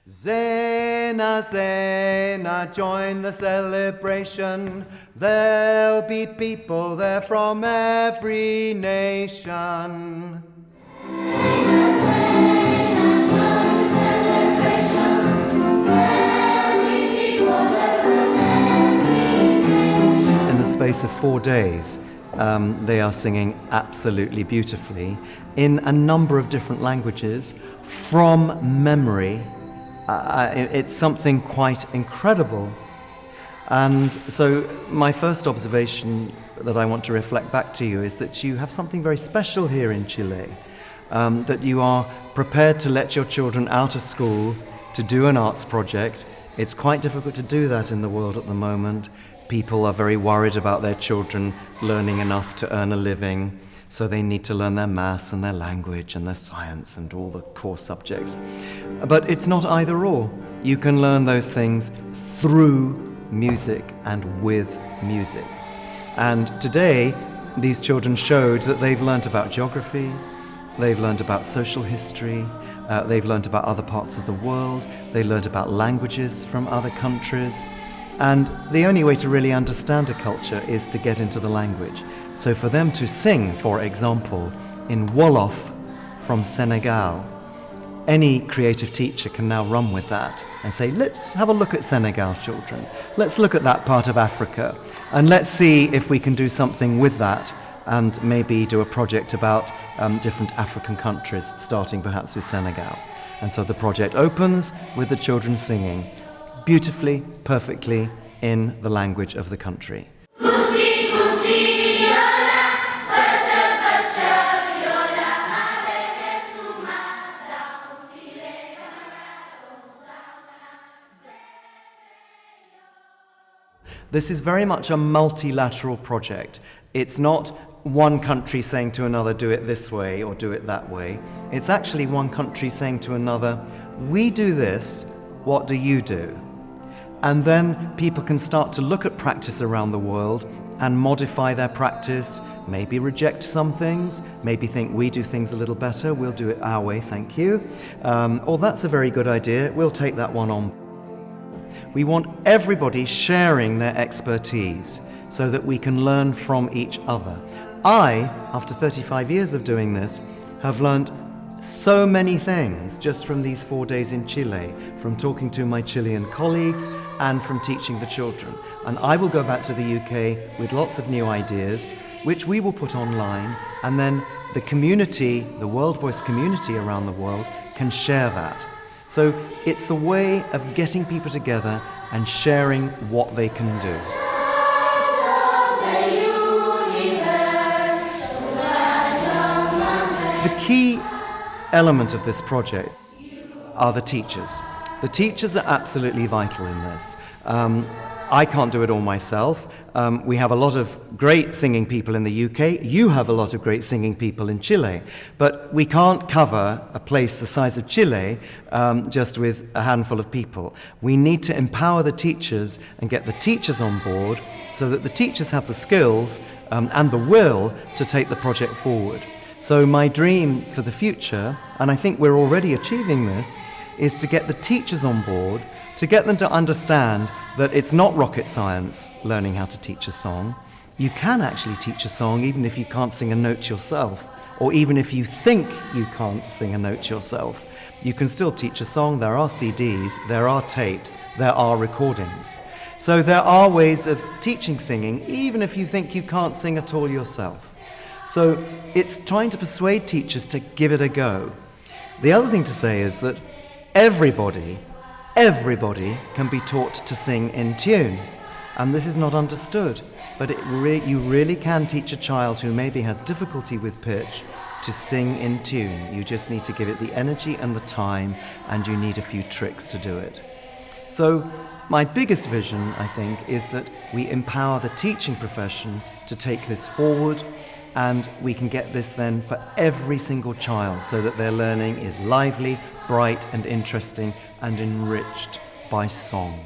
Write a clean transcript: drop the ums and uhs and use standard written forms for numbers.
Zena, Zena, join the celebration. There'll be people there from every nation. In the space of 4 days, they are singing absolutely beautifully in a number of different languages from memory. It's something quite incredible. And so my first observation that I want to reflect back to you is that you have something very special here in Chile, that you are prepared to let your children out of school to do an arts project. It's quite difficult to do that in the world at the moment. People are very worried about their children learning enough to earn a living, so they need to learn their maths and their language and their science and all the core subjects. But it's not either or. You can learn those things through music and with music. And today, these children showed that they've learnt about geography, they've learnt about social history, they've learnt about other parts of the world, they learnt about languages from other countries. And the only way to really understand a culture is to get into the language. So for them to sing, for example, in Wolof from Senegal, any creative teacher can now run with that and say, let's have a look at Senegal children. Let's look at that part of Africa and let's see if we can do something with that and maybe do a project about different African countries, starting perhaps with Senegal. And so the project opens with the children singing beautifully, perfectly in the language of the country. This is very much a multilateral project. It's not one country saying to another, do it this way or do it that way. It's actually one country saying to another, we do this, what do you do? And then people can start to look at practice around the world and modify their practice, maybe reject some things, maybe think we do things a little better, we'll do it our way, thank you. Or that's a very good idea, we'll take that one on. We want everybody sharing their expertise so that we can learn from each other. I, after 35 years of doing this, have learned so many things just from these 4 days in Chile, from talking to my Chilean colleagues and from teaching the children. And I will go back to the UK with lots of new ideas, which we will put online, and then the community, the World Voice community around the world, can share that. So it's the way of getting people together and sharing what they can do. The key element of this project are the teachers. The teachers are absolutely vital in this. I can't do it all myself. We have a lot of great singing people in the UK. You have a lot of great singing people in Chile. But we can't cover a place the size of Chile just with a handful of people. We need to empower the teachers and get the teachers on board so that the teachers have the skills and the will to take the project forward. So my dream for the future, and I think we're already achieving this, is to get the teachers on board, to get them to understand that it's not rocket science learning how to teach a song. You can actually teach a song even if you can't sing a note yourself, or even if you think you can't sing a note yourself. You can still teach a song. There are CDs, there are tapes, there are recordings. So there are ways of teaching singing even if you think you can't sing at all yourself. So it's trying to persuade teachers to give it a go. The other thing to say is that everybody can be taught to sing in tune. And this is not understood, but you really can teach a child who maybe has difficulty with pitch to sing in tune. You just need to give it the energy and the time, and you need a few tricks to do it. So my biggest vision, I think, is that we empower the teaching profession to take this forward, and we can get this then for every single child so that their learning is lively, bright and interesting and enriched by song.